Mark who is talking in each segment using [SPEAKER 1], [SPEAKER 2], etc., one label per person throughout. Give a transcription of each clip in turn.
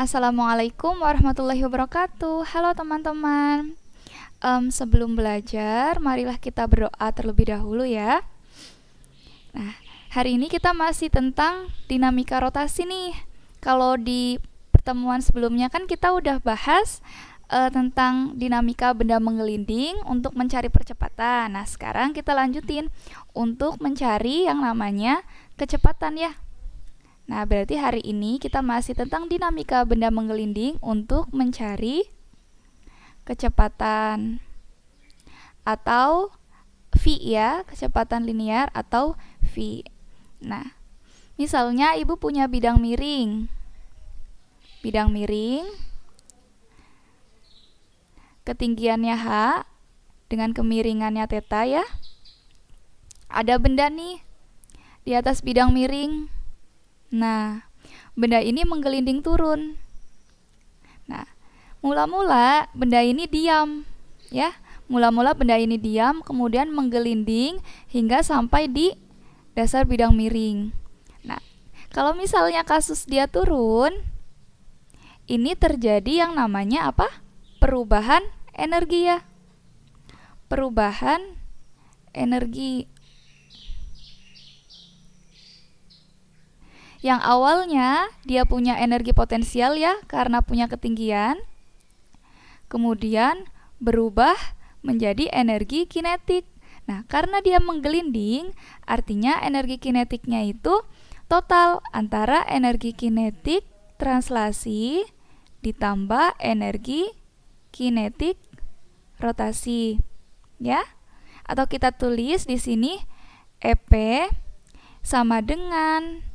[SPEAKER 1] Assalamualaikum warahmatullahi wabarakatuh. Halo teman-teman. Sebelum belajar, marilah kita berdoa terlebih dahulu ya. Nah, hari ini kita masih tentang dinamika rotasi nih. Kalau di pertemuan sebelumnya kan kita udah bahas tentang dinamika benda menggelinding untuk mencari percepatan. Nah, sekarang kita lanjutin untuk mencari yang namanya kecepatan ya. Nah, berarti hari ini kita masih tentang dinamika benda menggelinding untuk mencari kecepatan atau v ya, kecepatan linear atau v. Nah, misalnya ibu punya bidang miring. Bidang miring ketinggiannya h dengan kemiringannya theta ya. Ada benda nih di atas bidang miring. Nah, benda ini menggelinding turun. Nah, mula-mula benda ini diam, ya. Mula-mula benda ini diam, kemudian menggelinding hingga sampai di dasar bidang miring. Nah, kalau misalnya kasus dia turun, ini terjadi yang namanya apa? Perubahan energi ya. Perubahan energi. Yang awalnya dia punya energi potensial ya karena punya ketinggian, kemudian berubah menjadi energi kinetik. Nah, karena dia menggelinding, artinya energi kinetiknya itu total antara energi kinetik translasi ditambah energi kinetik rotasi, ya. Atau kita tulis di sini EP sama dengan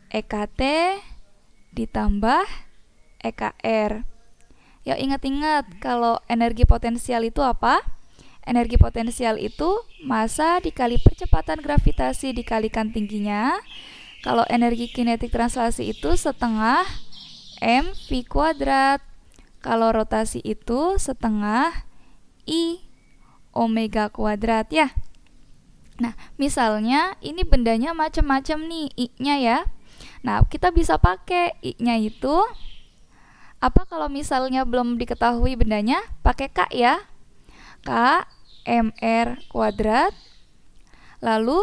[SPEAKER 1] EKT ditambah EKR. Ya, ingat-ingat kalau energi potensial itu apa? Energi potensial itu massa dikali percepatan gravitasi dikalikan tingginya. Kalau energi kinetik translasi itu setengah mv kuadrat. Kalau rotasi itu setengah I omega kuadrat ya. Nah, misalnya ini bendanya macam-macam nih I-nya ya. Nah, kita bisa pakai I-nya itu apa kalau misalnya belum diketahui bendanya? Pakai K ya. K mr kuadrat. Lalu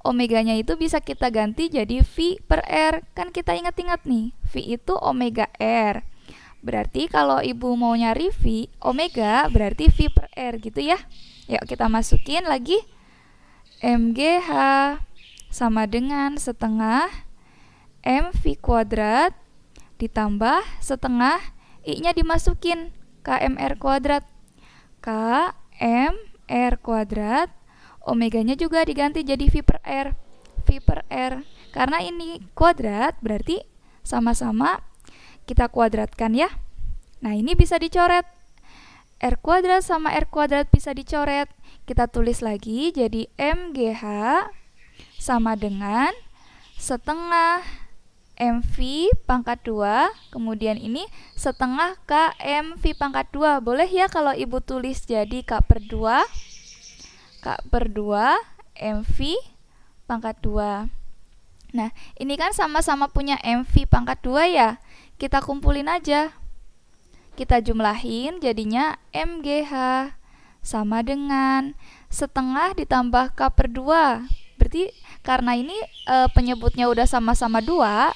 [SPEAKER 1] omeganya itu bisa kita ganti jadi V per R. Kan kita ingat-ingat nih, V itu omega R. Berarti kalau ibu mau nyari V omega berarti V per R gitu ya. Yuk kita masukin lagi. MGH sama dengan setengah mv kuadrat ditambah setengah I-nya dimasukin kmr kuadrat. Kmr kuadrat omeganya juga diganti jadi V per R. V per R. Karena ini kuadrat berarti sama-sama kita kuadratkan ya. Nah, ini bisa dicoret. R kuadrat sama R kuadrat bisa dicoret. Kita tulis lagi jadi MGH sama dengan setengah MV pangkat 2, kemudian ini setengah KMV pangkat 2. Boleh ya kalau ibu tulis jadi K per 2 MV pangkat 2. Nah, ini kan sama-sama punya MV pangkat 2 ya. Kita kumpulin aja. Kita jumlahin jadinya MGH sama dengan setengah ditambah K per 2. Berarti karena ini penyebutnya udah sama-sama 2,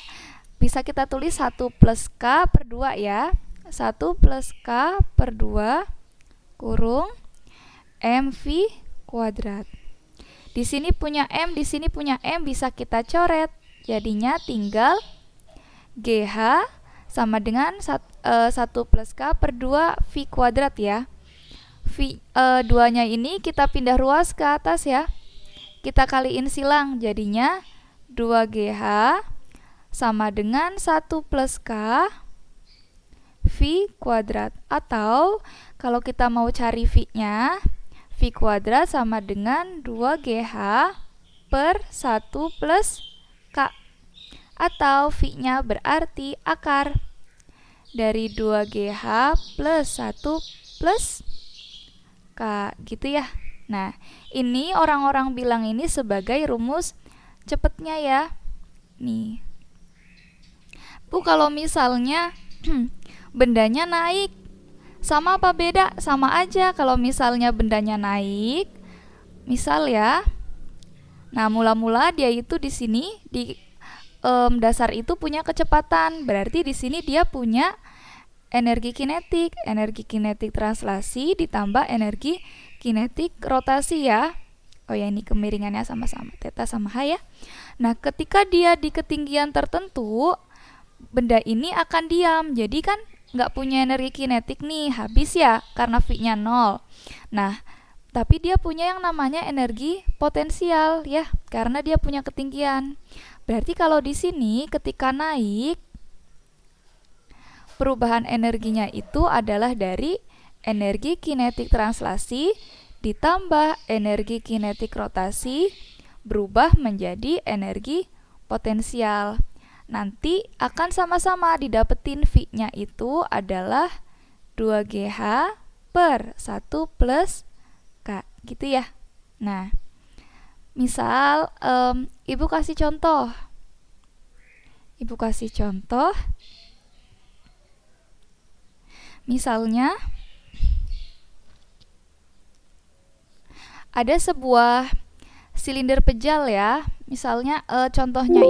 [SPEAKER 1] bisa kita tulis 1 plus K per 2 ya. 1 plus K per 2 kurung MV kuadrat. Di sini punya M, di sini punya M, bisa kita coret. Jadinya tinggal GH sama dengan 1 plus K per 2 V kuadrat ya. V 2-nya ini kita pindah ruas ke atas ya. Kita kaliin silang, jadinya 2GH sama dengan 1 plus K V kuadrat. Atau kalau kita mau cari V-nya, V kuadrat sama dengan 2GH per 1 plus K. Atau V-nya berarti akar dari 2GH plus 1 plus K gitu ya. Nah, ini orang-orang bilang ini sebagai rumus cepatnya ya. Nih. Bu, kalau misalnya bendanya naik. Sama apa beda? Sama aja kalau misalnya bendanya naik. Misal ya. Nah, mula-mula dia itu di sini di dasar itu punya kecepatan. Berarti di sini dia punya energi kinetik translasi ditambah energi kinetik rotasi ya. Oh ya, ini kemiringannya sama-sama theta sama h ya. Nah, ketika dia di ketinggian tertentu, benda ini akan diam. Jadi kan nggak punya energi kinetik nih, habis ya karena V-nya 0. Nah, tapi dia punya yang namanya energi potensial ya, karena dia punya ketinggian. Berarti kalau di sini ketika naik, perubahan energinya itu adalah dari energi kinetik translasi ditambah energi kinetik rotasi berubah menjadi energi potensial. Nanti akan sama-sama didapetin V-nya itu adalah 2GH per 1 plus K gitu ya. Nah, misal Ibu kasih contoh. Misalnya ada sebuah silinder pejal ya. Misalnya contohnya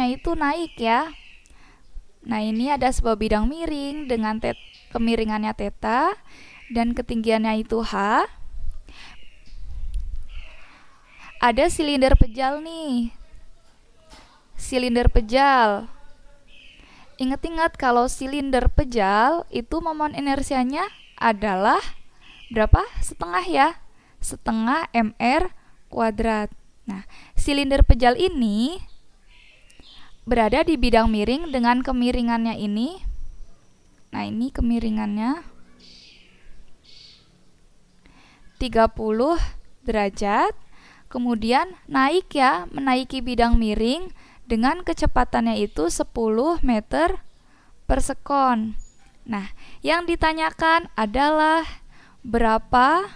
[SPEAKER 1] itu naik ya. Nah, ini ada sebuah bidang miring dengan kemiringannya theta dan ketinggiannya itu h. Ada silinder pejal nih. Ingat-ingat kalau silinder pejal itu momon inersianya adalah berapa? Setengah ya. Setengah mr kuadrat. Nah, silinder pejal ini berada di bidang miring dengan kemiringannya ini. Nah, ini kemiringannya 30 derajat. Kemudian naik ya, menaiki bidang miring dengan kecepatannya itu 10 meter per sekon. Nah, yang ditanyakan adalah berapa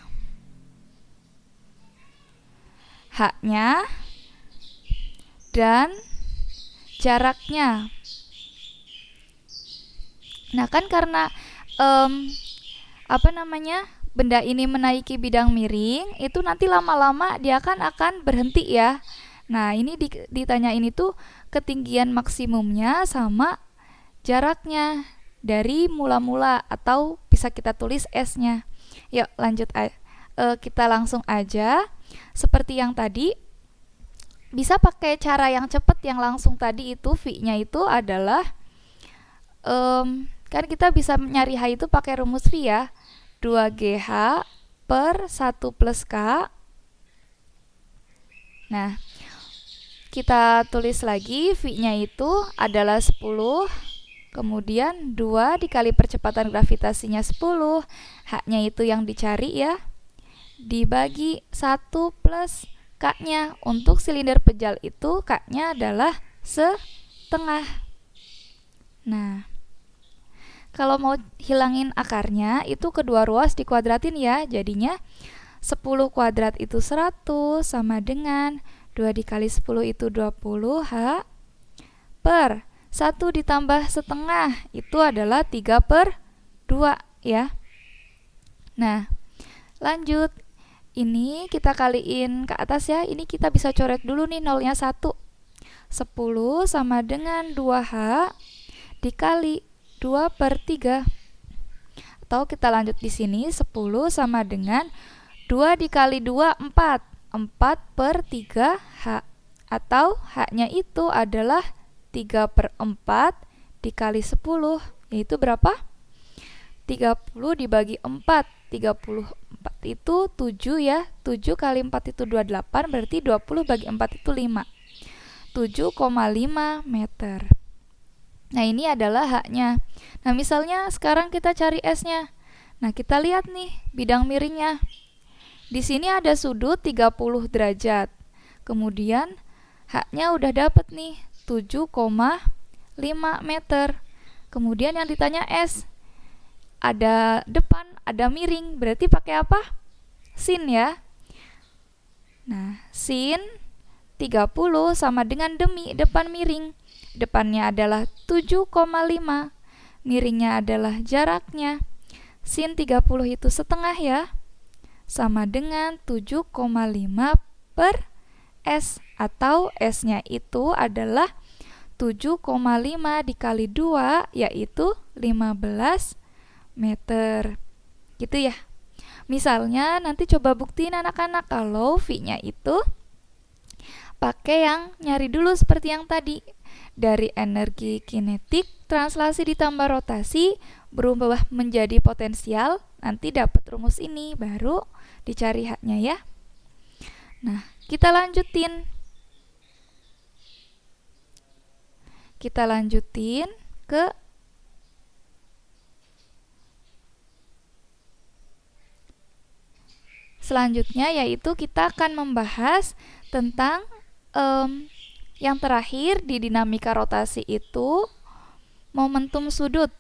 [SPEAKER 1] h-nya dan jaraknya. Nah, kan karena benda ini menaiki bidang miring, itu nanti lama-lama dia akan berhenti ya. Nah, ini ditanyain itu ketinggian maksimumnya sama jaraknya dari mula-mula, atau bisa kita tulis S-nya. Yuk lanjut kita langsung aja. Seperti yang tadi, bisa pakai cara yang cepat yang langsung tadi itu V-nya itu adalah kan kita bisa nyari H itu pakai rumus V ya. 2GH per 1 plus K. Nah, kita tulis lagi V-nya itu adalah 10, kemudian 2 dikali percepatan gravitasinya 10, H-nya itu yang dicari ya, dibagi 1 plus K-nya. Untuk silinder pejal itu K-nya adalah setengah. Nah, kalau mau hilangin akarnya, itu kedua ruas dikuadratin ya. Jadinya 10 kuadrat itu 100 sama dengan 2 dikali 10 itu 20 H per 1 ditambah setengah itu adalah 3 per 2 ya. Nah, lanjut. Ini kita kaliin ke atas ya. Ini kita bisa coret dulu nih nolnya 1. 10 sama dengan 2H dikali 2 per 3. Atau kita lanjut di sini, 10 sama dengan 2 dikali 2, 4. 4 per 3 H. Atau H-nya itu adalah 3 per 4 dikali 10. Yaitu berapa? 30 dibagi 4. 34 itu 7 ya. 7 kali 4 itu 28, berarti 20 bagi 4 itu 5. 7,5 meter. Nah, ini adalah H-nya. Nah, misalnya sekarang kita cari S-nya. Nah, kita lihat nih bidang miringnya. Di sini ada sudut 30 derajat. Kemudian H-nya udah dapet nih 7,5 meter. Kemudian yang ditanya S. Ada depan, ada miring. Berarti pakai apa? Sin ya. Nah, sin 30 sama dengan depan miring. Depannya adalah 7,5. Miringnya adalah jaraknya. Sin 30 itu setengah ya. Sama dengan 7,5 per S. Atau S-nya itu adalah 7,5 dikali 2, yaitu 15 meter. Gitu ya. Misalnya nanti coba buktiin anak-anak kalau V-nya itu pakai yang nyari dulu seperti yang tadi. Dari energi kinetik, translasi ditambah rotasi, berubah menjadi potensial, nanti dapat rumus ini, baru dicari H-nya ya. Nah, kita lanjutin. Ke selanjutnya, yaitu kita akan membahas tentang yang terakhir di dinamika rotasi itu momentum sudut.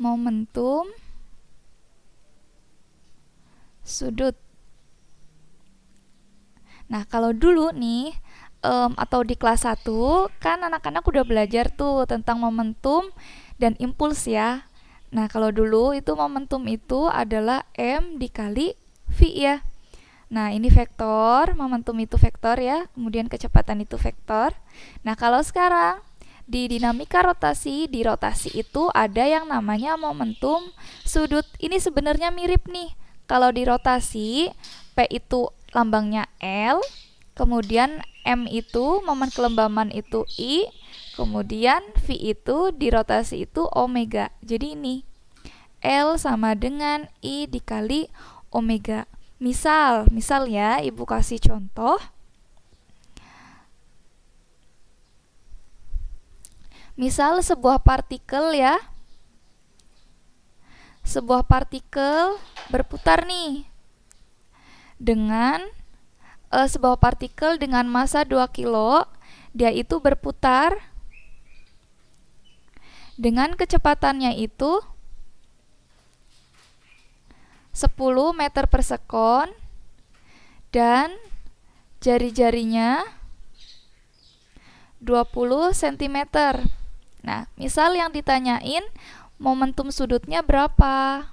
[SPEAKER 1] Momentum sudut. Nah, kalau dulu nih atau di kelas 1 kan anak-anak udah belajar tuh tentang momentum dan impuls ya. Nah, kalau dulu itu momentum itu adalah M dikali V ya. Nah, ini vektor, momentum itu vektor ya, kemudian kecepatan itu vektor. Nah, kalau sekarang di dinamika rotasi, di rotasi itu ada yang namanya momentum sudut. Ini sebenarnya mirip nih. Kalau di rotasi, P itu lambangnya L, kemudian M itu momen kelembaman itu I, kemudian V itu di rotasi itu omega. Jadi ini L sama dengan I dikali omega. Misal ya, Ibu kasih contoh. Misal sebuah partikel ya. Sebuah partikel berputar nih. Dengan sebuah partikel dengan massa 2 kilo, dia itu berputar dengan kecepatannya itu 10 meter per sekon dan jari-jarinya 20 cm. Nah, misal yang ditanyain momentum sudutnya berapa?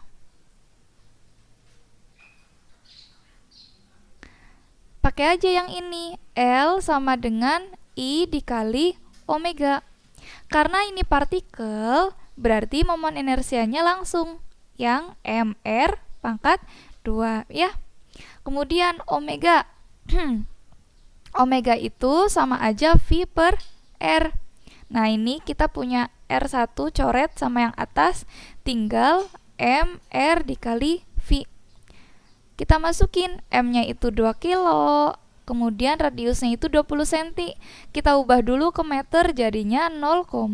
[SPEAKER 1] Pakai aja yang ini, L sama dengan I dikali omega. Karena ini partikel, berarti momen inersianya langsung yang mr pangkat 2 ya. Kemudian omega. Omega itu sama aja V per R. Nah, ini kita punya R1 coret sama yang atas, tinggal mr dikali V. Kita masukin M-nya itu 2 kilo, kemudian radiusnya itu 20 cm. Kita ubah dulu ke meter, jadinya 0,2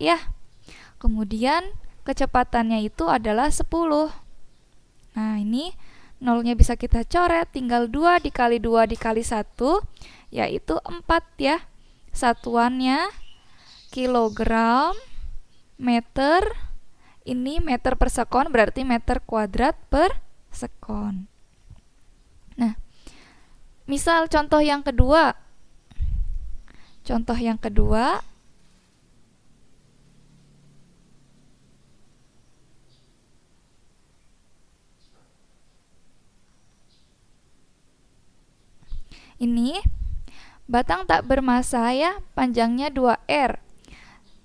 [SPEAKER 1] ya. Kemudian kecepatannya itu adalah 10. Nah, ini nolnya bisa kita coret, tinggal 2 dikali 2 dikali 1, yaitu 4 ya. Satuannya kilogram, meter, ini meter per sekon, berarti meter kuadrat per sekon. Nah, misal contoh yang kedua. Ini batang tak bermassa ya, panjangnya 2R.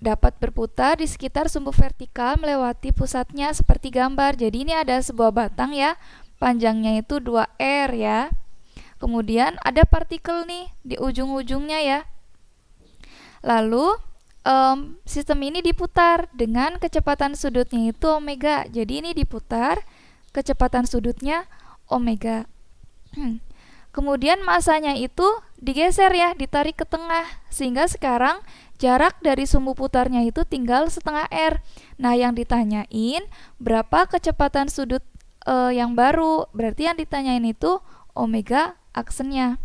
[SPEAKER 1] Dapat berputar di sekitar sumbu vertikal melewati pusatnya seperti gambar. Jadi ini ada sebuah batang ya, panjangnya itu 2R ya. Kemudian ada partikel nih di ujung-ujungnya ya. Lalu sistem ini diputar dengan kecepatan sudutnya itu omega. Jadi ini diputar, kecepatan sudutnya omega. Kemudian masanya itu digeser ya, ditarik ke tengah, sehingga sekarang jarak dari sumbu putarnya itu tinggal setengah R. Nah, yang ditanyain berapa kecepatan sudut yang baru, berarti yang ditanyain itu omega aksennya.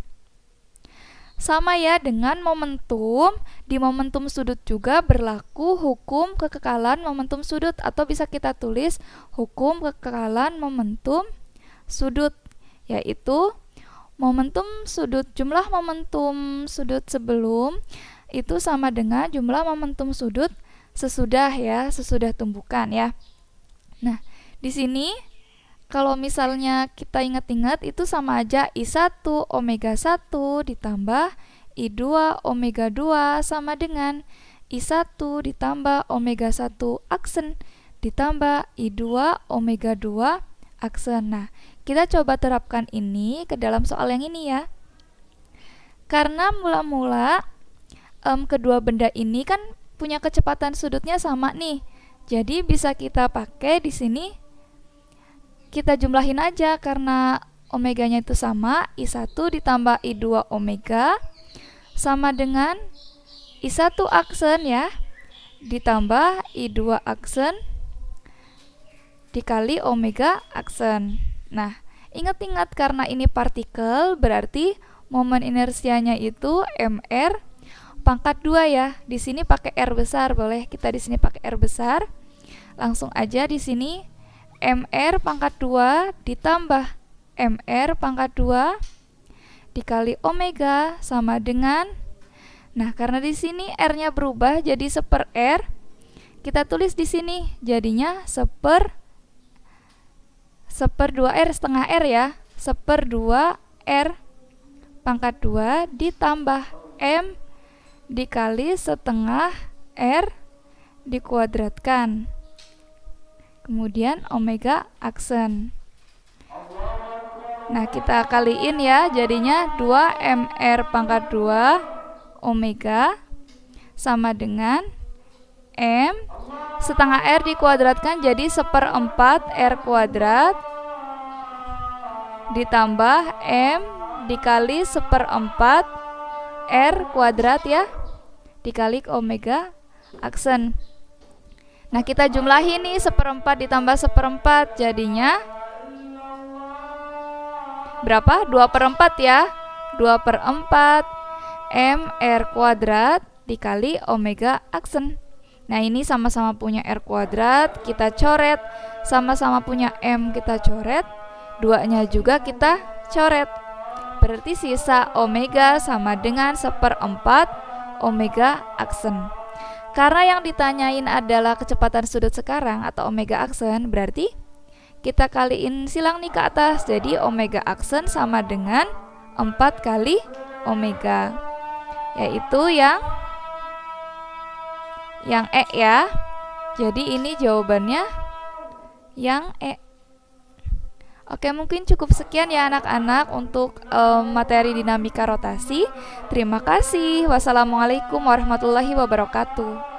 [SPEAKER 1] Sama ya dengan momentum, di momentum sudut juga berlaku hukum kekekalan momentum sudut, atau bisa kita tulis hukum kekekalan momentum sudut, yaitu jumlah momentum sudut sebelum itu sama dengan jumlah momentum sudut sesudah ya, sesudah tumbukan ya. Nah, di sini kalau misalnya kita ingat-ingat itu sama aja I1 omega 1 ditambah I2 omega 2 sama dengan I1 ditambah omega 1 aksen ditambah I2 omega 2 aksen. Nah, kita coba terapkan ini ke dalam soal yang ini ya. Karena mula-mula kedua benda ini kan punya kecepatan sudutnya sama nih. Jadi bisa kita pakai di sini, kita jumlahin aja karena omeganya itu sama, I1 ditambah I2 omega sama dengan I1 aksen ya, ditambah I2 aksen dikali omega aksen. Nah, ingat-ingat karena ini partikel berarti momen inersianya itu mr pangkat 2 ya. Di sini pakai R besar, boleh kita di sini pakai R besar. Langsung aja di sini mr pangkat 2 ditambah mr pangkat 2 dikali omega sama dengan, nah karena di sini R-nya berubah jadi 1/R, kita tulis di sini jadinya 1/2R setengah R ya, 1/2R pangkat 2 ditambah M dikali setengah R dikuadratkan, kemudian omega aksen. Nah, kita kaliin ya, jadinya 2mr pangkat 2 omega sama dengan M setengah R dikuadratkan jadi 1/4 R kuadrat ditambah M dikali 1/4 R kuadrat ya, dikali omega aksen. Nah, kita jumlahin nih 1/4 ditambah 1/4 jadinya berapa? 2/4 ya. 2/4 mr kuadrat dikali omega aksen. Nah, ini sama-sama punya R kuadrat, kita coret. Sama-sama punya M, kita coret. 2-nya juga kita coret. Berarti sisa omega sama dengan 1/4 omega aksen. Karena yang ditanyain adalah kecepatan sudut sekarang atau omega aksen, berarti kita kaliin silang nih ke atas. Jadi omega aksen sama dengan 4 kali omega, yaitu yang E ya. Jadi ini jawabannya yang E. Oke, mungkin cukup sekian ya anak-anak untuk materi dinamika rotasi. Terima kasih. Wassalamualaikum warahmatullahi wabarakatuh.